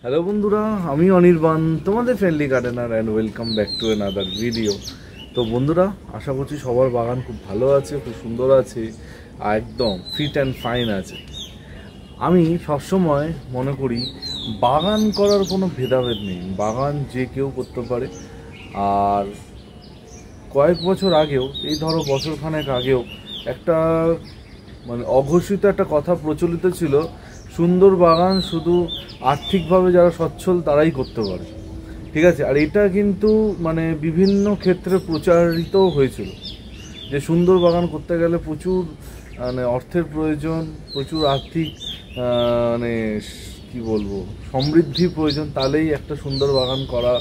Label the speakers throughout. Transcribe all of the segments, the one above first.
Speaker 1: Hello বন্ধুরা, আমি অনির্বাণ, তোমাদের friendly gardener and welcome back to another video. তো বন্ধুরা, আশা করছি সবার বাগান খুব ভালো আছে, খুব সুন্দর আছে, আর একদম ফিট অ্যান্ড ফাইন আছে। আমি সবসময় মনে করি বাগান করার কোনো ভেদাভেদ নেই, বাগান যে কেউ করতে পারে। আর কয়েক বছর আগেও, এই ধরো বছরখানেক আগেও, একটা অঘোষিত একটা কথা প্রচলিত ছিল, সুন্দর বাগান শুধু আর্থিকভাবে যারা সচ্ছল তারাই করতে পারে। ঠিক আছে, আর এটা কিন্তু বিভিন্ন ক্ষেত্রে প্রচারিত হয়েছিল যে সুন্দর বাগান করতে গেলে প্রচুর অর্থের প্রয়োজন, প্রচুর আর্থিক কি বলবো সমৃদ্ধির প্রয়োজন, তাহলেই একটা সুন্দর বাগান করা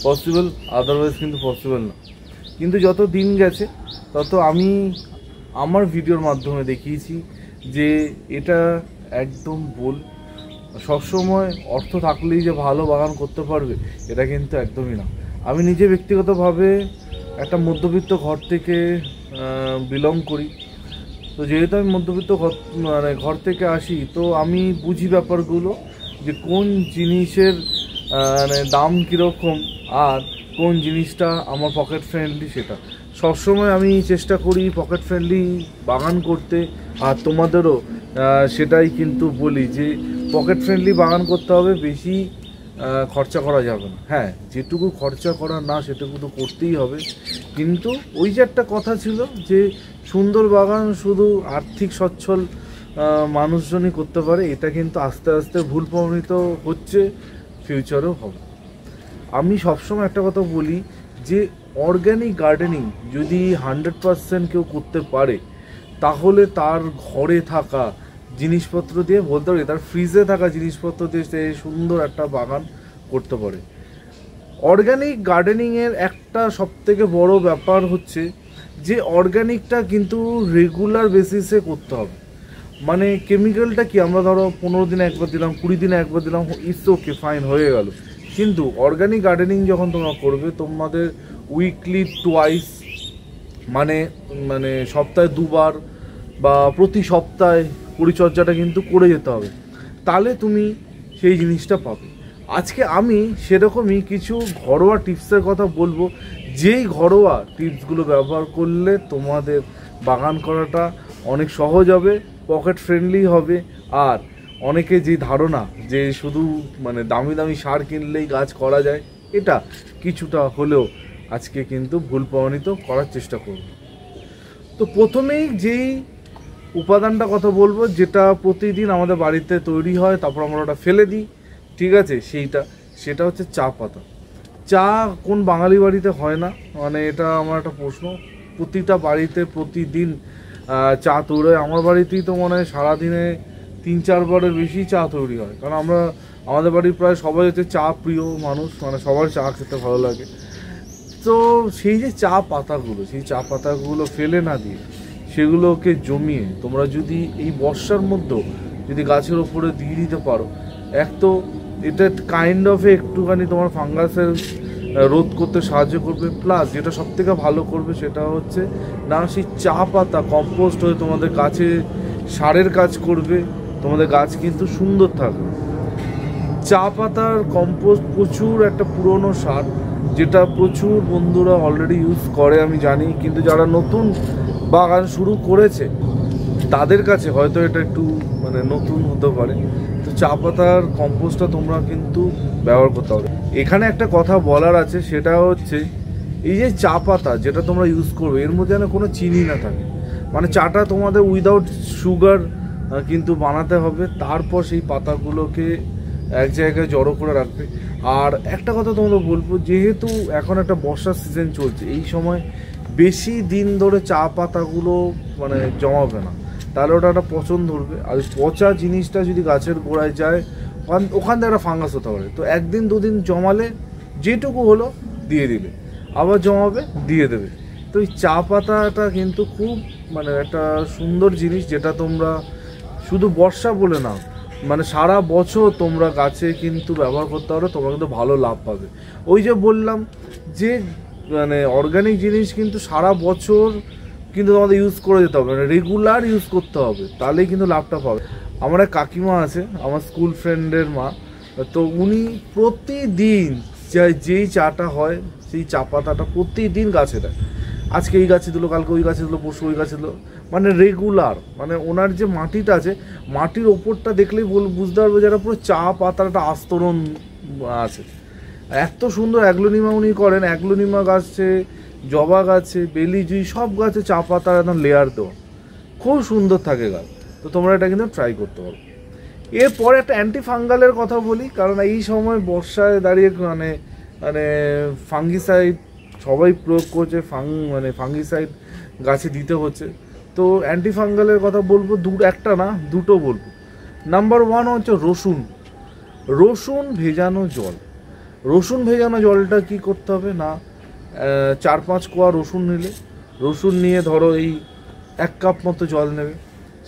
Speaker 1: পসিবল, আদারওয়াইজ কিন্তু পসিবল না। কিন্তু যত দিন গেছে তত আমি আমার ভিডিওর মাধ্যমে দেখিয়েছি যে এটা একদম ভুল। সবসময় অর্থ থাকলেই যে ভালো বাগান করতে পারবে এটা কিন্তু একদমই না। আমি নিজে ব্যক্তিগতভাবে একটা মধ্যবিত্ত ঘর থেকে বিলং করি। তো যেহেতু আমি মধ্যবিত্ত ঘর থেকে আসি, তো আমি বুঝি ব্যাপারগুলো যে কোন জিনিসের দাম কীরকম আর কোন জিনিসটা আমার পকেট ফ্রেন্ডলি। সেটা সবসময় আমি চেষ্টা করি পকেট ফ্রেন্ডলি বাগান করতে, আর তোমাদেরও সেটাই কিন্তু বলি যে পকেট ফ্রেন্ডলি বাগান করতে হবে, বেশি খরচা করা যাবে না। হ্যাঁ, যেটুকু খরচা করা না সেটুকু তো করতেই হবে, কিন্তু ওই যে একটা কথা ছিল যে সুন্দর বাগান শুধু আর্থিক সচ্ছল মানুষজনই করতে পারে, এটা কিন্তু আস্তে আস্তে ভুল প্রমাণিত হচ্ছে, ফিউচারেও হবে। আমি সবসময় একটা কথা বলি যে অর্গ্যানিক গার্ডেনিং যদি 100% কেউ করতে পারে, তাহলে তার ঘরে থাকা জিনিসপত্র দিয়ে, বলতে পারি তার ফ্রিজে থাকা জিনিসপত্র দিয়ে সে সুন্দর একটা বাগান করতে পারে। অর্গ্যানিক গার্ডেনিংয়ের একটা সবথেকে বড় ব্যাপার হচ্ছে যে অর্গ্যানিকটা কিন্তু রেগুলার বেসিসে করতে হবে। কেমিক্যালটা কি, আমরা ধরো 15 দিনে একবার দিলাম, 20 দিনে একবার দিলাম, ইটস ওকে, ফাইন, হয়ে গেল। কিন্তু অর্গ্যানিক গার্ডেনিং যখন তোমরা করবে, তোমাদের উইকলি টুয়াইস সপ্তাহে 2বার বা প্রতি সপ্তাহে পরিচর্যাটা কিন্তু করে যেতে হবে, তাহলে তুমি সেই জিনিসটা পাবে। আজকে আমি সেরকমই কিছু ঘরোয়া টিপসের কথা বলবো, যেই ঘরোয়া টিপসগুলো ব্যবহার করলে তোমাদের বাগান করাটা অনেক সহজ হবে, পকেট ফ্রেন্ডলি হবে। আর অনেকে যে ধারণা যে শুধু দামি দামি সার কিনলেই গাছ করা যায়, এটা কিছুটা হলেও আজকে কিন্তু ভুল প্রমাণিত করার চেষ্টা করব। তো প্রথমেই যেই উপাদানটা কথা বলবো, যেটা প্রতিদিন আমাদের বাড়িতে তৈরি হয়, তারপর আমরা ওটা ফেলে দিই, ঠিক আছে, সেটা হচ্ছে চা পাতা। চা কোন বাঙালি বাড়িতে হয় না? এটা আমার একটা প্রশ্ন। প্রতিটা বাড়িতে প্রতিদিন চা তৈরি হয়। আমার বাড়িতেই তো সারাদিনে 3-4 বারের বেশি চা তৈরি হয়, কারণ আমাদের বাড়ির প্রায় সবাই হচ্ছে চা প্রিয় মানুষ, সবার চা খেতে ভালো লাগে। তো সেই যে চা পাতাগুলো ফেলে না দিয়ে সেগুলোকে জমিয়ে তোমরা যদি এই বর্ষার মধ্যে যদি গাছের ওপরে দিয়ে দিতে পারো, এক তো এটা কাইন্ড অফ একটুখানি তোমার ফাঙ্গাসের রোধ করতে সাহায্য করবে, প্লাস যেটা সবথেকে ভালো করবে সেটা হচ্ছে না, সেই চা পাতা কম্পোস্ট হয়ে তোমাদের গাছে সারের কাজ করবে, তোমাদের গাছ কিন্তু সুন্দর থাকবে। চা পাতার কম্পোস্ট প্রচুর একটা পুরনো সার, যেটা প্রচুর বন্ধুরা অলরেডি ইউজ করে আমি জানি, কিন্তু যারা নতুন বাগান শুরু করেছে তাদের কাছে হয়তো এটা একটু নতুন হতে পারে। তো চা পাতার কম্পোস্টটা তোমরা কিন্তু ব্যবহার করতে হবে। এখানে একটা কথা বলার আছে, সেটা হচ্ছে এই যে চা পাতা যেটা তোমরা ইউজ করবে, এর মধ্যে যেন কোনো চিনি না থাকে। চাটা তোমাদের উইদাউট সুগার কিন্তু বানাতে হবে, তারপর সেই পাতাগুলোকে এক জায়গায় জড়ো করে রাখবে। আর একটা কথা তোমাদের বলবো, যেহেতু এখন একটা বর্ষার সিজন চলছে, এই সময় বেশি দিন ধরে চা পাতাগুলো জমাবে না, তাহলে ওটা একটা পচন ধরবে। আর পচা জিনিসটা যদি গাছের গোড়ায় যায়, ওখান থেকে একটা ফাঙ্গাস হতে পারে। তো 1-2 দিন জমালে যেটুকু হলো দিয়ে দিলে, আবার জমাবে দিয়ে দেবে। তো এই চা পাতাটা কিন্তু খুব একটা সুন্দর জিনিস, যেটা তোমরা শুধু বর্ষা বলে না, সারা বছর তোমরা গাছে কিন্তু ব্যবহার করতে পারো, তোমরা কিন্তু ভালো লাভ পাবে। ওই যে বললাম যে অর্গানিক জিনিস কিন্তু সারা বছর কিন্তু তোমাদের ইউজ করে যেতে হবে, রেগুলার ইউজ করতে হবে, তাহলেই কিন্তু লাভটা পাবে। আমার এক কাকিমা আছে, আমার স্কুল ফ্রেন্ডের মা, তো উনি প্রতিদিন যেই চাটা হয় সেই চা পাতাটা প্রতিদিন গাছে দেয়। আজকে এই গাছে দিল, কালকে ওই গাছে দিল, পরশু ওই গাছে দিল, মানে রেগুলার। মানে ওনার যে মাটিটা আছে, মাটির ওপরটা দেখলেই বুঝতে পারবে যারা পুরো চা পাতার একটা আস্তরণ আছে। এত সুন্দর অ্যাগ্লোনিমা উনি করেন। অ্যাগ্লোনিমা গাছে, জবা গাছে, বেলি জুঁই সব গাছে চা পাতার একদম লেয়ার দেওয়া, খুব সুন্দর থাকে গাছ। তো তোমরা এটা কিন্তু ট্রাই করতে পারো। এরপরে একটা অ্যান্টি ফাঙ্গালের কথা বলি, কারণ এই সময় বর্ষায় দাঁড়িয়ে মানে মানে ফাঙ্গিসাইড সবাই প্রয়োগ করছে, ফাঙ্গিসাইড গাছে দিতে হচ্ছে। তো অ্যান্টি ফাঙ্গালের কথা বলবো, একটা না দুটো বলবো। নাম্বার 1 হচ্ছে রসুন। রসুন ভেজানো জল। রসুন ভেজানো জলটা কি করতে হবে না, 4-5 কোয়া রসুন নিলে, রসুন নিয়ে ধরো এই 1 কাপ মতো জল নেবে,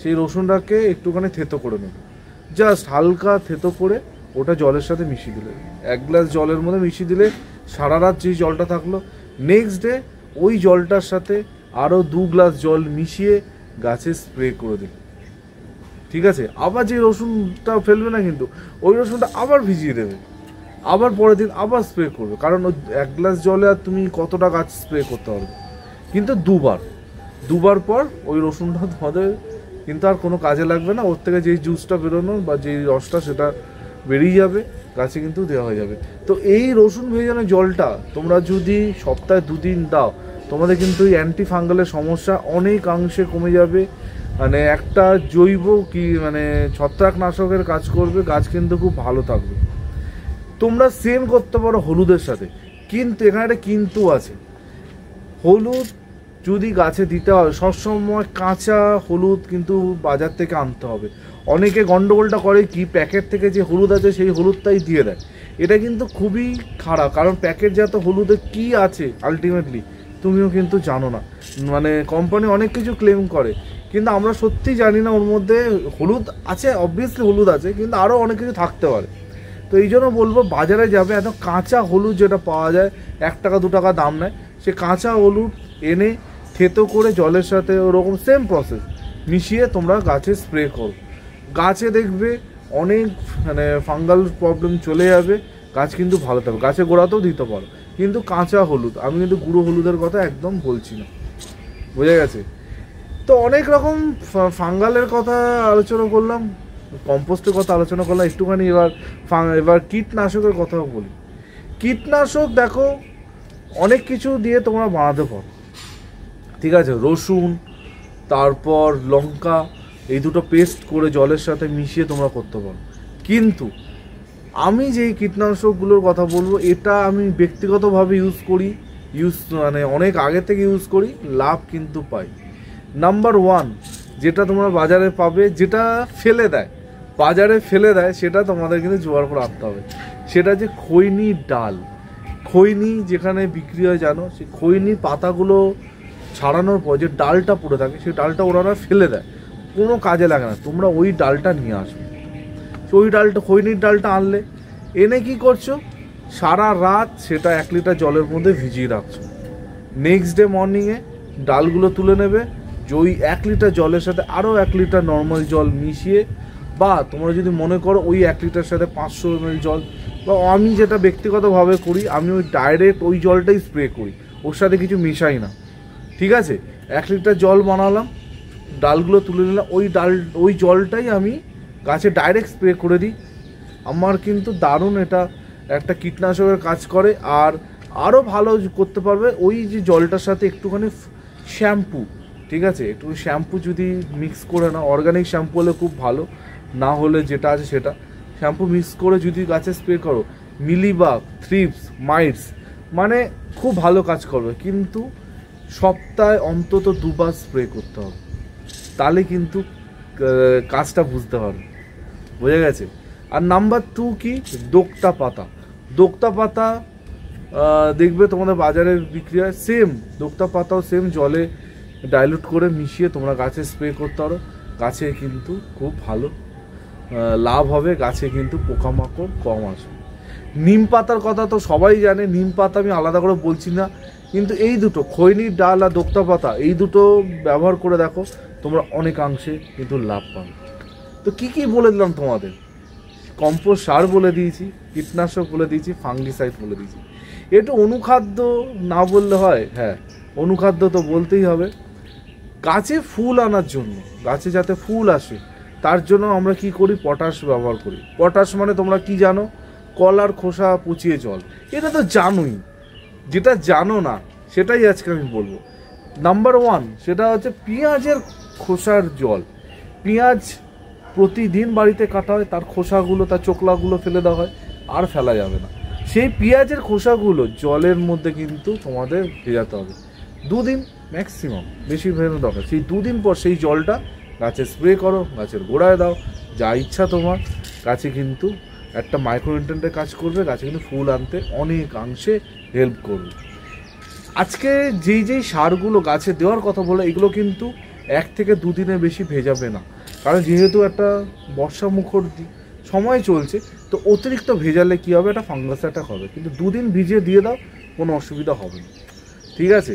Speaker 1: সেই রসুনটাকে একটুখানি থেতো করে নেবে, জাস্ট হালকা থেতো করে ওটা জলের সাথে মিশিয়ে দিলে, 1 গ্লাস জলের মধ্যে মিশিয়ে দিলে সারা রাত যেই জলটা থাকলো, নেক্সট ডে ওই জলটার সাথে আরও 2 গ্লাস জল মিশিয়ে গাছে স্প্রে করে দিলে, ঠিক আছে। আবার যে রসুনটা ফেলবে না কিন্তু, ওই রসুনটা আবার ভিজিয়ে দেবে, আবার পরের দিন আবার স্প্রে করবে, কারণ ওই 1 গ্লাস জলে আর তুমি কতটা গাছ স্প্রে করতে পারবে, কিন্তু দুবার পর ওই রসুনটা ধরে কিন্তু আর কোনো কাজে লাগবে না, ওর থেকে যেই জুসটা বেরোনো বা যেই রসটা সেটা বেরিয়ে যাবে, গাছে কিন্তু দেওয়া হয়ে যাবে। তো এই রসুন ভেজানো জলটা তোমরা যদি সপ্তাহে 2 দিন দাও, তোমাদের কিন্তু এই অ্যান্টি ফাঙ্গালের সমস্যা অনেকাংশে কমে যাবে। মানে একটা জৈব ছত্রাকনাশকের কাজ করবে, গাছ কিন্তু খুব ভালো থাকবে। তোমরা সেম করতে পারো হলুদের সাথে, কিন্তু এখানে একটা কিন্তু আছে। হলুদ যদি গাছে দিতে হয়, সবসময় কাঁচা হলুদ কিন্তু বাজার থেকে আনতে হবে। অনেকে গন্ডগোলটা করে কি, প্যাকেট থেকে যে হলুদ আছে সেই হলুদটাই দিয়ে দেয়, এটা কিন্তু খুবই খারাপ, কারণ প্যাকেটজাত হলুদে কি আছে আলটিমেটলি তুমিও কিন্তু জানো না। মানে কোম্পানি অনেক কিছু ক্লেম করে, কিন্তু আমরা সত্যি জানি না ওর মধ্যে হলুদ আছে, অবভিয়াসলি হলুদ আছে, কিন্তু আরও অনেক কিছু থাকতে পারে। তো এই জন্য বলবো, বাজারে যাবে, এত কাঁচা হলুদ যেটা পাওয়া যায়, 1 টাকা 2 টাকা দাম নেয়, সে কাঁচা হলুদ এনে থেতো করে জলের সাথে ওরকম সেম প্রসেস মিশিয়ে তোমরা গাছে স্প্রে করো, গাছে দেখবে অনেক ফাঙ্গাল প্রবলেম চলে যাবে, গাছ কিন্তু ভালো থাকবে। গাছে গোড়াতেও দিতে পারো, কিন্তু কাঁচা হলুদ, আমি কিন্তু গুঁড়ো হলুদের কথা একদম বলছি না, বোঝা গেছে। তো অনেক রকম ফাঙ্গালের কথা আলোচনা করলাম, কম্পোস্টের কথা আলোচনা করলাম, একটুখানি এবার কীটনাশকের কথাও বলি। কীটনাশক দেখো অনেক কিছু দিয়ে তোমরা বানাতে পারো, ঠিক আছে। রসুন, তারপর লঙ্কা, এই দুটো পেস্ট করে জলের সাথে মিশিয়ে তোমরা করতে পারো। কিন্তু আমি যেই কীটনাশকগুলোর কথা বলবো, এটা আমি ব্যক্তিগতভাবে ইউজ করি, অনেক আগে থেকে ইউজ করি, লাভ কিন্তু পাই। নাম্বার 1 যেটা তোমরা বাজারে পাবে, যেটা বাজারে ফেলে দেয়, সেটা তোমাদের কিন্তু জোগাড় করে আনতে হবে। সেটা যে খৈনির ডাল, খৈনি যেখানে বিক্রি হয় জানো, সেই খৈনির পাতাগুলো ছাড়ানোর পর যে ডালটা পড়ে থাকে, সেই ডালটা ওনারা ফেলে দেয়, কোনো কাজে লাগে না। তোমরা ওই ডালটা নিয়ে আসবে, ওই ডালটা, খৈনির ডালটা আনলে, এনে কি করছো, সারা রাত সেটা 1 লিটার জলের মধ্যে ভিজিয়ে রাখছো, নেক্সট ডে মর্নিংয়ে ডালগুলো তুলে নেবে, যে ওই 1 লিটার জলের সাথে আরও 1 লিটার নর্মাল জল মিশিয়ে, বা তোমরা যদি মনে করো ওই 1 লিটার সাথে 500 ml জল, বা আমি যেটা ব্যক্তিগতভাবে করি, আমি ওই ডাইরেক্ট ওই জলটাই স্প্রে করি, ওর সাথে কিছু মেশাই না, ঠিক আছে। 1 লিটার জল বানালাম, ডালগুলো তুলে নিলাম, ওই জলটাই আমি গাছে ডাইরেক্ট স্প্রে করে দিই। আমার কিন্তু দারুণ এটা একটা কীটনাশকের কাজ করে। আর আরও ভালো করতে পারবে, ওই যে জলটার সাথে একটুখানি শ্যাম্পু, ঠিক আছে, একটু শ্যাম্পু যদি মিক্স করে না, অর্গানিক শ্যাম্পু হলে খুব ভালো, না হলে যেটা আছে সেটা শ্যাম্পু মিক্স করে যদি গাছে স্প্রে করো, মিলিবাগ, থ্রিপস, মাইটস, মানে খুব ভালো কাজ করবে। কিন্তু সপ্তাহে অন্তত 2 বার স্প্রে করতে হবে, তাহলে কিন্তু কাজটা বুঝতে পারবে, বোঝা গেছে। আর নাম্বার 2 কি, দোক্তা পাতা দেখবে তোমাদের বাজারে বিক্রি হয়, সেম দোক্তা পাতাও সেম জলে ডাইলুট করে মিশিয়ে তোমরা গাছে স্প্রে করতে পারো, গাছে কিন্তু খুব ভালো লাভ হবে, গাছে কিন্তু পোকামাকড় কম আসবে। নিম পাতার কথা তো সবাই জানে, নিম পাতা আমি আলাদা করে বলছি না, কিন্তু এই দুটো, খৈনির ডাল আর দোক্তা পাতা, এই দুটো ব্যবহার করে দেখো, তোমরা অনেকাংশে কিন্তু লাভ পাবে। তো কি বলে দিলাম তোমাদের, কম্পোস্ট সার বলে দিয়েছি, কীটনাশক বলে দিয়েছি, ফাঙ্গিসাইড বলে দিয়েছি। একটু অনুখাদ্য না বললে হয়? হ্যাঁ, অনুখাদ্য তো বলতেই হবে। গাছে ফুল আনার জন্য, গাছে যাতে ফুল আসে তার জন্য আমরা কি করি? পটাশ ব্যবহার করি। পটাশ মানে তোমরা কি জানো? কলার খোসা পচিয়ে জল। এটা তো জানোই, যেটা জানো না সেটাই আজকে আমি বলবো। নাম্বার 1 সেটা হচ্ছে পেঁয়াজের খোসার জল। পেঁয়াজ প্রতিদিন বাড়িতে কাটা হয়, তার খোসাগুলো, তার চোকলাগুলো ফেলে দেওয়া হয়, আর ফেলা যাবে না। সেই পেঁয়াজের খোসাগুলো জলের মধ্যে কিন্তু তোমাদের ভেজাতে হবে 2 দিন ম্যাক্সিমাম, বেশি ভেজানো দরকার। সেই 2 দিন পর সেই জলটা গাছে স্প্রে করো, গাছের গোড়ায় দাও, যা ইচ্ছা তোমার। গাছে কিন্তু একটা মাইক্রোনিউট্রিয়েন্টের কাজ করবে, গাছে কিন্তু ফুল আনতে অনেকাংশে হেল্প করবে। আজকে যেই সারগুলো গাছে দেওয়ার কথা বলে, এগুলো কিন্তু 1 থেকে 2 দিনের বেশি ভেজাবে না, কারণ যেহেতু একটা বর্ষা মুখর সময় চলছে, তো অতিরিক্ত ভেজালে কী হবে? একটা ফাঙ্গাস অ্যাটাক হবে। কিন্তু 2 দিন ভিজিয়ে দিয়ে দাও, কোনো অসুবিধা হবে না, ঠিক আছে?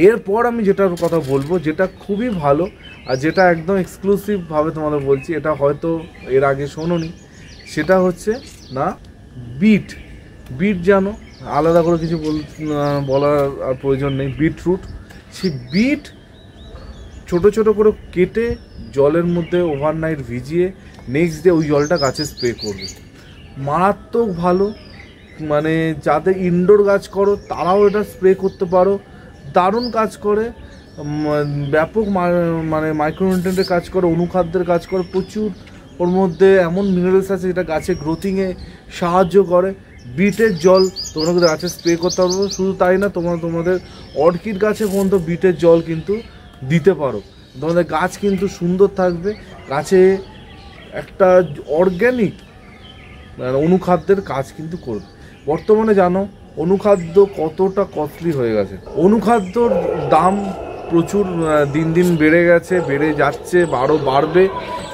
Speaker 1: এরপর আমি যেটার কথা বলবো, যেটা খুবই ভালো আর যেটা একদম এক্সক্লুসিভভাবে তোমাদের বলছি, এটা হয়তো এর আগে শোনোনি, সেটা হচ্ছে না বিট। বিট জানো, আলাদা করে কিছু বলার আর প্রয়োজন নেই। বিটরুট, সেই বিট ছোটো ছোটো করে কেটে জলের মধ্যে ওভারনাইট ভিজিয়ে নেক্সট ডে ওই জলটা গাছে স্প্রে করবে। মারাত্মক ভালো, মানে যাদের ইনডোর গাছ করো তারাও এটা স্প্রে করতে পারো, দারুণ কাজ করে। ব্যাপক মানে মাইক্রোনিউট্রিয়েন্টের কাজ করে, অনুখাদ্যের কাজ করে, প্রচুর ওর মধ্যে এমন মিনারেলস আছে যেটা গাছে গ্রোথিংয়ে সাহায্য করে। বিটের জল তোমরা কিন্তু গাছে স্প্রে করতে পারো। শুধু তাই না, তোমাদের অর্কিড গাছে পর্যন্ত বিটের জল কিন্তু দিতে পারো। তোমাদের গাছ কিন্তু সুন্দর থাকবে, গাছে একটা অর্গ্যানিক অনুখাদ্যের কাজ কিন্তু করবে। বর্তমানে জানো অনুখাদ্য কতটা কস্টলি হয়ে গেছে। অনুখাদ্যর দাম প্রচুর দিন দিন বেড়ে গেছে, বেড়ে যাচ্ছে, বাড়বে।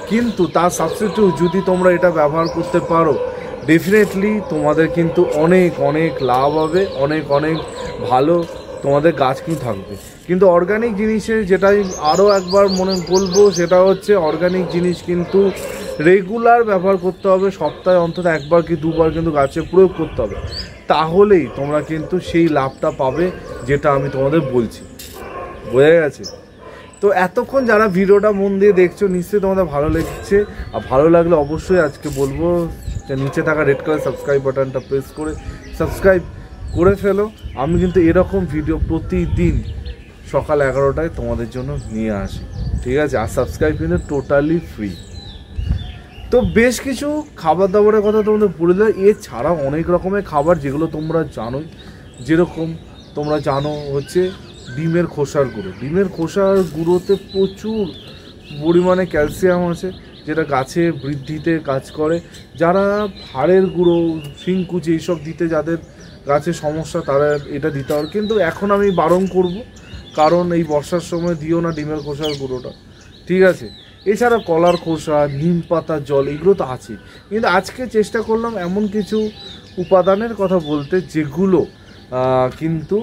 Speaker 1: কিন্তু তার সাবস্টিটিউট যদি তোমরা এটা ব্যবহার করতে পারো, ডেফিনেটলি তোমাদের কিন্তু অনেক অনেক লাভ হবে, অনেক অনেক ভালো তোমাদের গাছ কিন্তু থাকবে। কিন্তু অর্গানিক জিনিসে যেটাই আরও একবার মনে বলবো, সেটা হচ্ছে অর্গানিক জিনিস কিন্তু রেগুলার ব্যবহার করতে হবে, সপ্তাহে অন্তত 1বার কি 2বার কিন্তু গাছে প্রয়োগ করতে হবে। তাহলেই তোমরা কিন্তু সেই লাভটা পাবে যেটা আমি তোমাদের বলছি। বোঝা গেছে? তো এতক্ষণ যারা ভিডিওটা মন দিয়ে দেখছো, নিশ্চয়ই তোমাদের ভালো লেগেছে। আর ভালো লাগলে অবশ্যই আজকে বলবো যে নিচে থাকা রেড কালার সাবস্ক্রাইব বাটনটা প্রেস করে সাবস্ক্রাইব করে ফেলো। আমি কিন্তু এরকম ভিডিও প্রতিদিন সকাল 11টায় তোমাদের জন্য নিয়ে আসি, ঠিক আছে? আর সাবস্ক্রাইব কিন্তু টোটালি ফ্রি। তো বেশ কিছু খাবার দাবারের কথা তোমাদের বলে দিলাম। এছাড়াও অনেক রকমের খাবার যেগুলো তোমরা জানোই, যেরকম তোমরা জানো হচ্ছে ডিমের খোসার গুঁড়ো। ডিমের খোসার গুঁড়োতে প্রচুর পরিমাণে ক্যালসিয়াম আছে, যেটা গাছে বৃদ্ধিতে কাজ করে। যারা হাড়ের গুঁড়ো, শিংকুচি এইসব দিতে যাদের গাছের সমস্যা, তারা এটা দিতে হবে। কিন্তু এখন আমি বারণ করব, কারণ এই বর্ষার সময় দিও না ডিমের খোসার গুঁড়োটা, ঠিক আছে? এছাড়া কলার খোসা, নিম পাতার জল, এগুলো তো আছে। কিন্তু আজকে চেষ্টা করলাম এমন কিছু উপাদানের কথা বলতে যেগুলো কিন্তু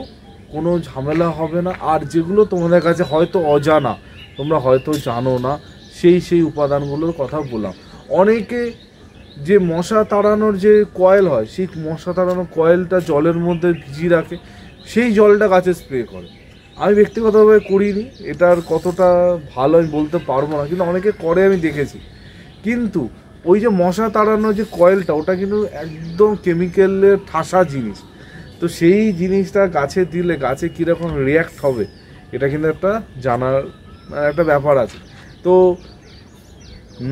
Speaker 1: কোনো ঝামেলা হবে না, আর যেগুলো তোমাদের কাছে হয়তো অজানা, তোমরা হয়তো জানো না, সেই উপাদানগুলোর কথা বললাম। অনেকে যে মশা তাড়ানোর যে কয়েল হয়, সেই মশা তাড়ানোর কয়েলটা জলের মধ্যে ভিজিয়ে রাখে, সেই জলটা গাছে স্প্রে করে। আমি ব্যক্তিগতভাবে করিনি, এটার কতটা ভালো আমি বলতে পারবো না, কিন্তু অনেকে করে আমি দেখেছি। কিন্তু ওই যে মশা তাড়ানোর যে কয়েলটা, ওটা কিন্তু একদম কেমিক্যালের ঠাসা জিনিস। তো সেই জিনিসটা গাছে দিলে গাছে কীরকম রিয়্যাক্ট হবে, এটা কিন্তু একটা জানার একটা ব্যাপার আছে। তো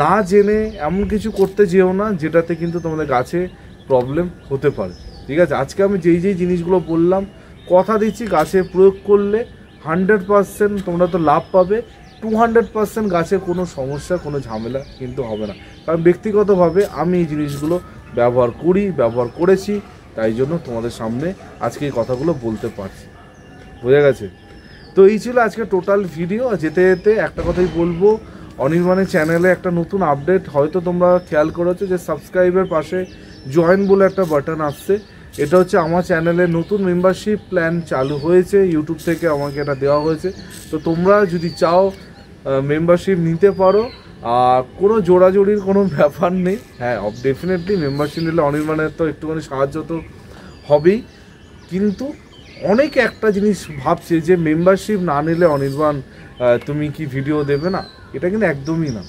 Speaker 1: না জেনে এমন কিছু করতে যেও না যেটাতে কিন্তু তোমাদের গাছে প্রবলেম হতে পারে, ঠিক আছে? আজকে আমি যেই জিনিসগুলো বললাম, কথা দিচ্ছি গাছে প্রয়োগ করলে 100% তোমরা তো লাভ পাবে, 200% গাছে কোনো সমস্যা, কোনো ঝামেলা কিন্তু হবে না। কারণ ব্যক্তিগতভাবে আমি এই জিনিসগুলো ব্যবহার করেছি, তাই জন্য তোমাদের সামনে আজকে এই কথাগুলো বলতে পারছি। বোঝা গেছে? তো এই ছিল আজকে টোটাল ভিডিও। যেতে যেতে একটা কথাই বলবো, অনির্বাণের চ্যানেলে একটা নতুন আপডেট হয়তো তোমরা খেয়াল করেছো যে সাবস্ক্রাইবের পাশে জয়েন বলে একটা বাটন আসছে। এটা হচ্ছে আমার চ্যানেলের নতুন মেম্বারশিপ প্ল্যান চালু হয়েছে, ইউটিউব থেকে আমাকে এটা দেওয়া হয়েছে। তো তোমরা যদি চাও মেম্বারশিপ নিতে পারো, কোনো জোড়াজোড়ির কোনো ব্যাপার নেই। হ্যাঁ, ডেফিনেটলি মেম্বারশিপ নিলে অনির্বাণের তো একটুখানি সাহায্য তো হবেই, কিন্তু অনেকে একটা জিনিস ভাবছে যে মেম্বারশিপ না নিলে অনির্বাণ তুমি কি ভিডিও দেবে না, এটা কিন্তু একদমই না,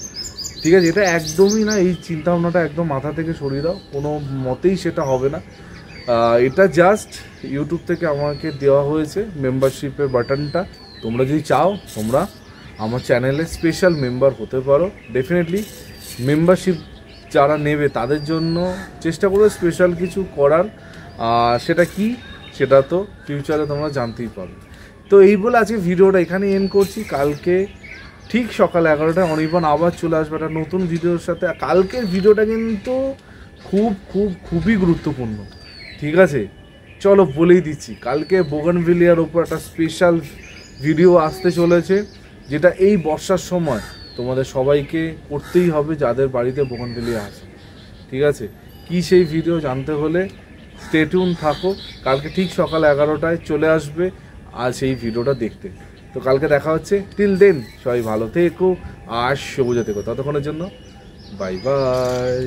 Speaker 1: ঠিক আছে? এটা একদমই না, এই চিন্তাভাবনাটা একদম মাথা থেকে সরিয়ে দাও, কোনো মতেই সেটা হবে না। এটা জাস্ট ইউটিউব থেকে আমাকে দেওয়া হয়েছে মেম্বারশিপের বাটনটা, তোমরা যদি চাও তোমরা আমার চ্যানেলে স্পেশাল মেম্বার হতে পারো। ডেফিনেটলি মেম্বারশিপ যারা নেবে তাদের জন্য চেষ্টা করবে স্পেশাল কিছু করার, সেটা কি সেটা তো ফিউচারে তোমরা জানতেই পারবে। তো এই বলে আজকে ভিডিওটা এখানে এন্ড করছি। কালকে ঠিক সকাল 11টায় অনির্বাণ আবার চলে আসবে একটা নতুন ভিডিওর সাথে। কালকের ভিডিওটা কিন্তু খুবই গুরুত্বপূর্ণ, ঠিক আছে? চলো বলেই দিচ্ছি, কালকে বোগানভিলিয়ার ওপর একটা স্পেশাল ভিডিও আসতে চলেছে, যেটা এই বর্ষার সময় তোমাদের সবাইকে করতেই হবে যাদের বাড়িতে বোগানভিলিয়া আছে, ঠিক আছে? কি সেই ভিডিও জানতে হলে স্টে টিউন থাকো, কালকে ঠিক সকাল 11টায় চলে আসবে আর সেই ভিডিওটা দেখতে। তো কালকে দেখা হচ্ছে, টিল দেন সবাই ভালো থেকো আর সবুজে থেকো, ততক্ষণের জন্য বাই বাই।